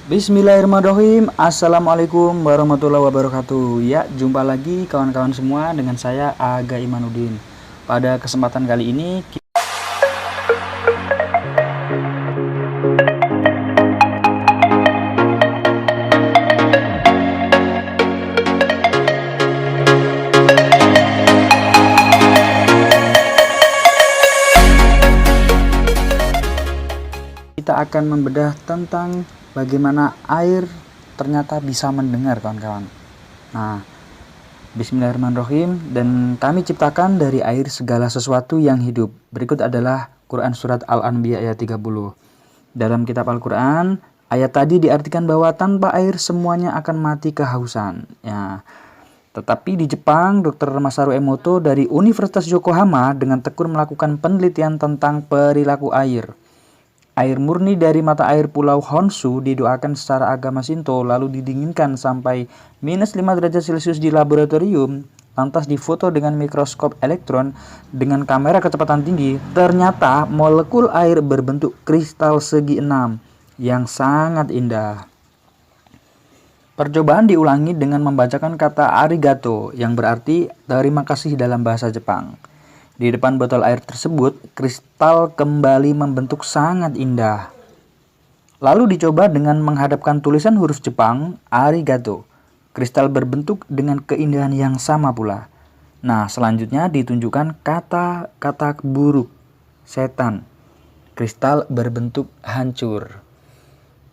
Bismillahirrahmanirrahim. Assalamualaikum warahmatullahi wabarakatuh. Ya, jumpa lagi kawan-kawan semua dengan saya Aga Imanuddin. Pada kesempatan kali ini kita akan membedah tentang bagaimana air ternyata bisa mendengar, kawan-kawan. Nah, Bismillahirrahmanirrahim. Dan kami ciptakan dari air segala sesuatu yang hidup. Berikut adalah Quran Surat Al-Anbiya ayat 30. Dalam kitab Al-Quran, ayat tadi diartikan bahwa tanpa air semuanya akan mati kehausan. Ya. Tetapi di Jepang, Dr. Masaru Emoto dari Universitas Yokohama dengan tekun melakukan penelitian tentang perilaku air. Air murni dari mata air Pulau Honshu didoakan secara agama Shinto lalu didinginkan sampai minus 5 derajat Celcius di laboratorium, lantas difoto dengan mikroskop elektron dengan kamera kecepatan tinggi. Ternyata molekul air berbentuk kristal segi enam yang sangat indah. Percobaan diulangi dengan membacakan kata arigato yang berarti terima kasih dalam bahasa Jepang. Di depan botol air tersebut, kristal kembali membentuk sangat indah. Lalu dicoba dengan menghadapkan tulisan huruf Jepang, arigato. Kristal berbentuk dengan keindahan yang sama pula. Nah, selanjutnya ditunjukkan kata-kata buruk, setan. Kristal berbentuk hancur.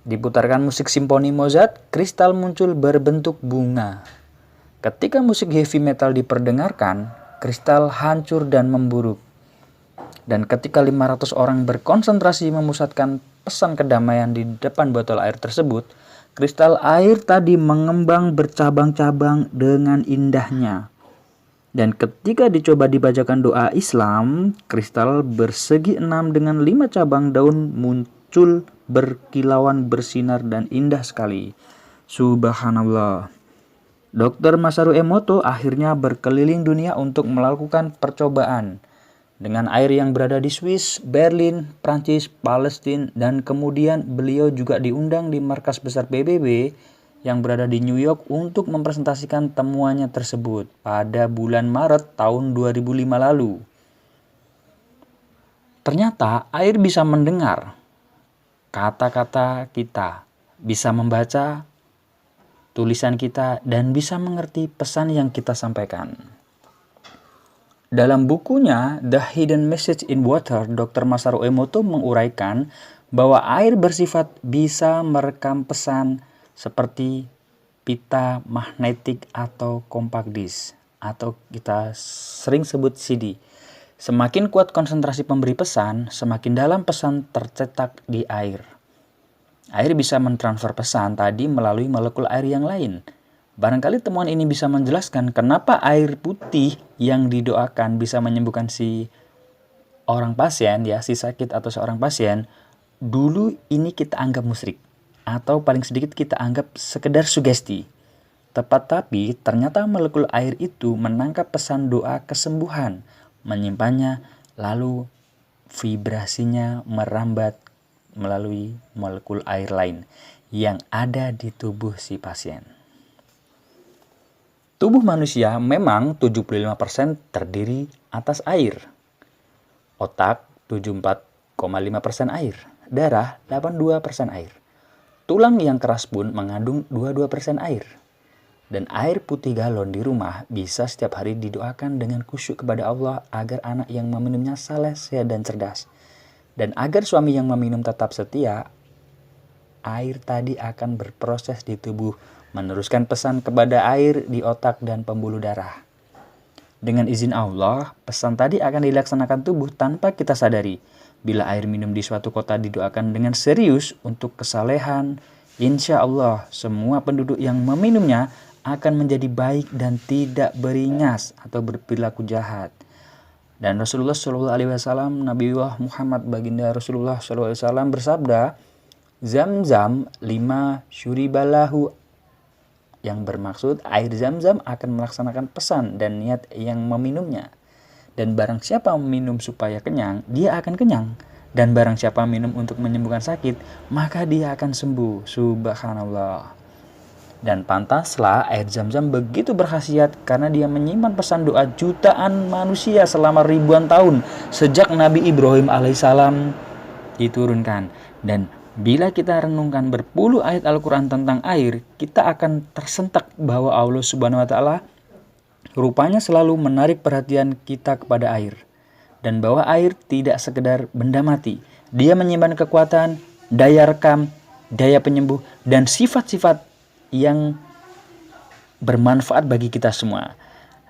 Diputarkan musik simfoni Mozart, kristal muncul berbentuk bunga. Ketika musik heavy metal diperdengarkan, kristal hancur dan memburuk. Dan ketika 500 orang berkonsentrasi memusatkan pesan kedamaian di depan botol air tersebut, kristal air tadi mengembang bercabang-cabang dengan indahnya. Dan ketika dicoba dibacakan doa Islam, kristal bersegi enam dengan 5 cabang daun muncul berkilauan, bersinar dan indah sekali. Subhanallah. Dr. Masaru Emoto akhirnya berkeliling dunia untuk melakukan percobaan dengan air yang berada di Swiss, Berlin, Prancis, Palestina, dan kemudian beliau juga diundang di markas besar PBB yang berada di New York untuk mempresentasikan temuannya tersebut pada bulan Maret tahun 2005 lalu. Ternyata air bisa mendengar kata-kata kita, bisa membaca tulisan kita, dan bisa mengerti pesan yang kita sampaikan. Dalam bukunya The Hidden Message in Water, Dr. Masaru Emoto menguraikan bahwa air bersifat bisa merekam pesan seperti pita magnetik atau compact disc, atau kita sering sebut CD. Semakin kuat konsentrasi pemberi pesan, semakin dalam pesan tercetak di air. Air bisa mentransfer pesan tadi melalui molekul air yang lain. Barangkali temuan ini bisa menjelaskan kenapa air putih yang didoakan bisa menyembuhkan si orang pasien, ya, si sakit atau seorang pasien. Dulu ini kita anggap musyrik, atau paling sedikit kita anggap sekedar sugesti. Tapi ternyata molekul air itu menangkap pesan doa kesembuhan, menyimpannya, lalu vibrasinya merambat melalui molekul air lain yang ada di tubuh si pasien. Tubuh manusia memang 75% terdiri atas air. Otak 74,5% air. Darah 82% air. Tulang yang keras pun mengandung 22% air. Dan air putih galon di rumah bisa setiap hari didoakan dengan khusyuk kepada Allah agar anak yang meminumnya saleh, sehat dan cerdas. Dan agar suami yang meminum tetap setia, air tadi akan berproses di tubuh, meneruskan pesan kepada air di otak dan pembuluh darah. Dengan izin Allah, pesan tadi akan dilaksanakan tubuh tanpa kita sadari. Bila air minum di suatu kota didoakan dengan serius untuk kesalehan, insya Allah semua penduduk yang meminumnya akan menjadi baik dan tidak beringas atau berperilaku jahat. Dan Rasulullah SAW, Nabi Muhammad baginda Rasulullah SAW bersabda, Zam-zam lima syuribalahu, yang bermaksud air zam-zam akan melaksanakan pesan dan niat yang meminumnya. Dan barang siapa meminum supaya kenyang, dia akan kenyang. Dan barang siapa minum untuk menyembuhkan sakit, maka dia akan sembuh. Subhanallah. Dan pantaslah air Zam-Zam begitu berkhasiat karena dia menyimpan pesan doa jutaan manusia selama ribuan tahun sejak Nabi Ibrahim alaihissalam diturunkan. Dan bila kita renungkan berpuluh ayat Al-Quran tentang air, kita akan tersentak bahwa Allah Subhanahu wa Ta'ala rupanya selalu menarik perhatian kita kepada air, dan bahwa air tidak sekedar benda mati. Dia menyimpan kekuatan, daya rekam, daya penyembuh, dan sifat-sifat yang bermanfaat bagi kita semua.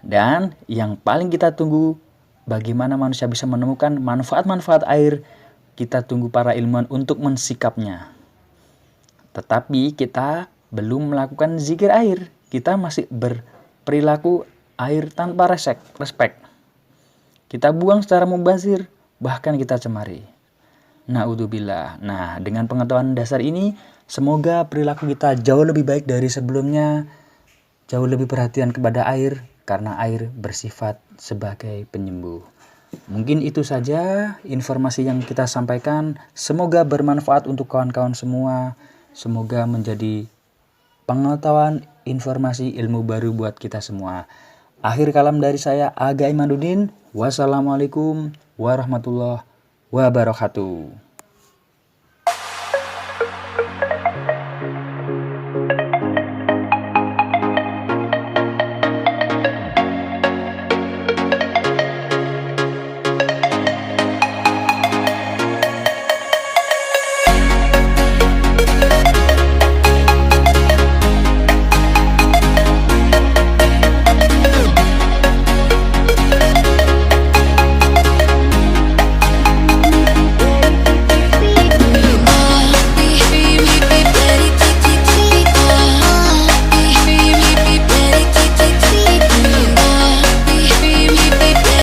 Dan yang paling kita tunggu, bagaimana manusia bisa menemukan manfaat-manfaat air, kita tunggu para ilmuwan untuk mensikapnya. Tetapi kita belum melakukan zikir air. Kita masih berperilaku air tanpa respek. Kita buang secara mubazir, bahkan kita cemari. Na'udzubillah. Nah, dengan pengetahuan dasar ini, semoga perilaku kita jauh lebih baik dari sebelumnya, jauh lebih perhatian kepada air, karena air bersifat sebagai penyembuh. Mungkin itu saja informasi yang kita sampaikan. Semoga bermanfaat untuk kawan-kawan semua. Semoga menjadi pengetahuan, informasi, ilmu baru buat kita semua. Akhir kalam dari saya, Aga Imanuddin. Wassalamualaikum warahmatullahi wabarakatuh.